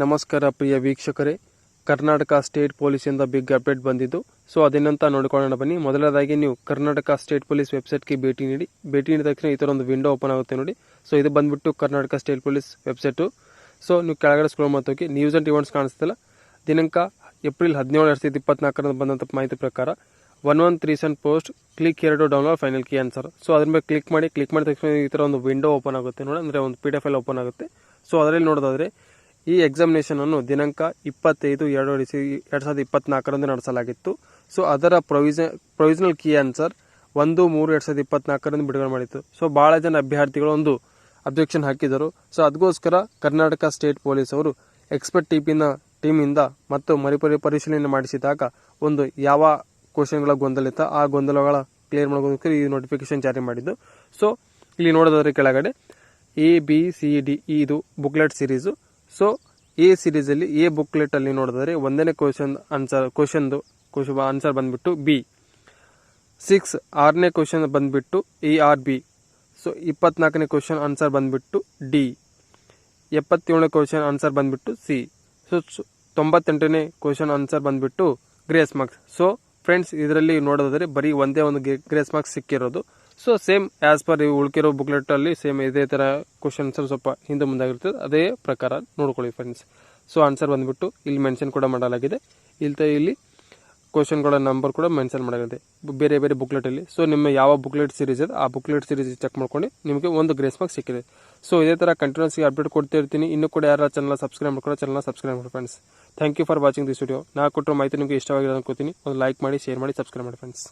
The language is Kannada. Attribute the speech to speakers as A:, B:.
A: ನಮಸ್ಕಾರ ಪ್ರಿಯ ವೀಕ್ಷಕರೇ, ಕರ್ನಾಟಕ ಸ್ಟೇಟ್ ಪೊಲೀಸಿಂದ ಬಿಗ್ ಅಪ್ಡೇಟ್ ಬಂದಿದ್ದು. ಸೊ ಅದೇನಂತ ನೋಡಿಕೊಳ್ಳೋಣ ಬನ್ನಿ. ಮೊದಲದಾಗಿ ನೀವು ಕರ್ನಾಟಕ ಸ್ಟೇಟ್ ಪೊಲೀಸ್ ವೆಬ್ಸೈಟ್ಗೆ ಭೇಟಿ ನೀಡಿದ ತಕ್ಷಣ ಈ ಥರ ಒಂದು ವಿಂಡೋ ಓಪನ್ ಆಗುತ್ತೆ ನೋಡಿ. ಸೊ ಇದು ಬಂದ್ಬಿಟ್ಟು Karnataka state police website. So ನೀವು ಕೆಳಗಡೆ ಸ್ಕ್ರೋಲ್ ಮಾಡ್ತೋಗಿ ನ್ಯೂಸ್ ಆ್ಯಂಡ್ ಇವೆಂಟ್ಸ್ ಕಾಣಿಸ್ತಿಲ್ಲ. ದಿನಾಂಕ ಏಪ್ರಿಲ್ 17, 2024 ಬಂದಂಥ ಮಾಹಿತಿ ಪ್ರಕಾರ 1137 post click here to download final key answer. So ಅದ್ರ ಮೇಲೆ ಕ್ಲಿಕ್ ಮಾಡಿದ ತಕ್ಷಣ ಈ ಥರ ಒಂದು ವಿಂಡೋ ಓಪನ್ ಆಗುತ್ತೆ ನೋಡಿ, ಅಂದರೆ ಒಂದು PDF ಫೈಲ್ ಓಪನ್ ಆಗುತ್ತೆ. ಸೊ ಅದರಲ್ಲಿ ನೋಡೋದಾದರೆ ಈ ಎಕ್ಸಾಮಿನೇಷನ್ ಅನ್ನು ದಿನಾಂಕ 25/2/2024 ನಡೆಸಲಾಗಿತ್ತು. ಸೊ ಅದರ ಪ್ರೊವಿಷನಲ್ ಕೀ ಆನ್ಸರ್ 1/3/2024 ಬಿಡುಗಡೆ ಮಾಡಿತ್ತು. ಸೊ ಬಹಳ ಜನ ಅಭ್ಯರ್ಥಿಗಳು ಒಂದು ಅಬ್ಜೆಕ್ಷನ್ ಹಾಕಿದರು. ಸೊ ಅದಕ್ಕೋಸ್ಕರ ಕರ್ನಾಟಕ ಸ್ಟೇಟ್ ಪೊಲೀಸ್ ಅವರು ಎಕ್ಸ್ಪರ್ಟ್ ಟೀಮಿಂದ ಮತ್ತು ಪರಿಶೀಲನೆ ಮಾಡಿಸಿದಾಗ ಒಂದು ಯಾವ ಕ್ವಶನ್ಗಳ ಗೊಂದಲ ಇತ್ತ ಆ ಗೊಂದಲಗಳ ಕ್ಲಿಯರ್ ಮಾಡೋದಕ್ಕೆ ಈ ನೋಟಿಫಿಕೇಶನ್ ಜಾರಿ ಮಾಡಿದ್ದು. ಸೊ ಇಲ್ಲಿ ನೋಡೋದಾದ್ರೆ ಕೆಳಗಡೆ ABCD ಇದು booklet series. So A series ಅಲ್ಲಿ ಎ ಬುಕ್ಲೆಟ್ ಅಲ್ಲಿ ನೋಡಿದರೆ ಒಂದನೇ ಕ್ವಶನ್ ಆನ್ಸರ್ ಬಂದ್ಬಿಟ್ಟು B. 6ನೇ ಕ್ವಶನ್ ಬಂದ್ಬಿಟ್ಟು ERB. ಸೊ 24ನೇ ಕ್ವಶನ್ ಆನ್ಸರ್ ಬಂದ್ಬಿಟ್ಟು D. 77ನೇ ಕ್ವಶನ್ ಆನ್ಸರ್ ಬಂದ್ಬಿಟ್ಟು C. ಸೊ 98ನೇ ಕ್ವಶನ್ ಆನ್ಸರ್ ಬಂದ್ಬಿಟ್ಟು ಗ್ರೇಸ್ ಮಾರ್ಕ್ಸ್. ಸೊ ಫ್ರೆಂಡ್ಸ್, ಇದರಲ್ಲಿ ನೋಡೋದಾದ್ರೆ ಬರೀ ಒಂದೇ ಒಂದು ಗ್ರೇಸ್ ಮಾರ್ಕ್ಸ್ ಸಿಕ್ಕಿರೋದು. ಸೊ ಸೇಮ್ ಆಸ್ ಪರ್ ಉಳ್ಕಿರೋ ಬುಕ್ಲೆಟ್ ಅಲ್ಲಿ ಸೇಮ್ ಇದೇ ತರ ಕ್ವಶನ್ ಸ್ವಲ್ಪ ಹಿಂದೆ ಮುಂದಾಗಿರ್ತದೆ, ಅದೇ ಪ್ರಕಾರ ನೋಡ್ಕೊಳ್ಳಿ ಫ್ರೆಂಡ್ಸ್. ಸೊ ಆನ್ಸರ್ ಬಂದ್ಬಿಟ್ಟು ಇಲ್ಲಿ ಮೆನ್ಷನ್ ಕೂಡ ಮಾಡಲಾಗಿದೆ. ಇಲ್ಲಿ ಕ್ವಶನ್ಗಳ ನಂಬರ್ ಕೂಡ ಮೆನ್ಷನ್ ಮಾಡಲಾಗಿದೆ ಬೇರೆ ಬೇರೆ ಬುಕ್ಲೆಟ್ ಅಲ್ಲಿ. ಸೊ ನಿಮ್ಮ ಯಾವ ಬುಕ್ಲೆಟ್ ಸೀರೀಸ್ ಇದೆ ಆ ಬುಕ್ಲೆಟ್ ಸೀರೀಸ್ ಚೆಕ್ ಮಾಡ್ಕೊಂಡು ನಿಮಗೆ ಒಂದು ಗ್ರೇಸ್ ಮಾರ್ಕ್ಸ್ ಸಿಕ್ಕಿದೆ. ಸೊ ಇದೇ ತರ ಕಂಟಿನ್ಯೂಸ್ ಅಪ್ಡೇಟ್ ಕೊಡ್ತಾ ಇರ್ತೀನಿ. ಇನ್ನೂ ಕೂಡ ಯಾರು ಚಾನಲ್ ಸಬ್ಸ್ಕ್ರೈಬ್ ಮಾಡಿ friends. Thank you for watching this video. ನಾ ಕೊಟ್ಟರು ಮಾಹಿತಿ ನಿಮಗೆ ಇಷ್ಟವಾಗಿದೆ ಅನ್ಕೋತೀನಿ. ಒಂದು ಲೈಕ್ ಮಾಡಿ, ಶೇರ್ ಮಾಡಿ, ಸಬ್ಸ್ಕ್ರೈಬ್ ಮಾಡಿ ಫ್ರೆಂಡ್ಸ್.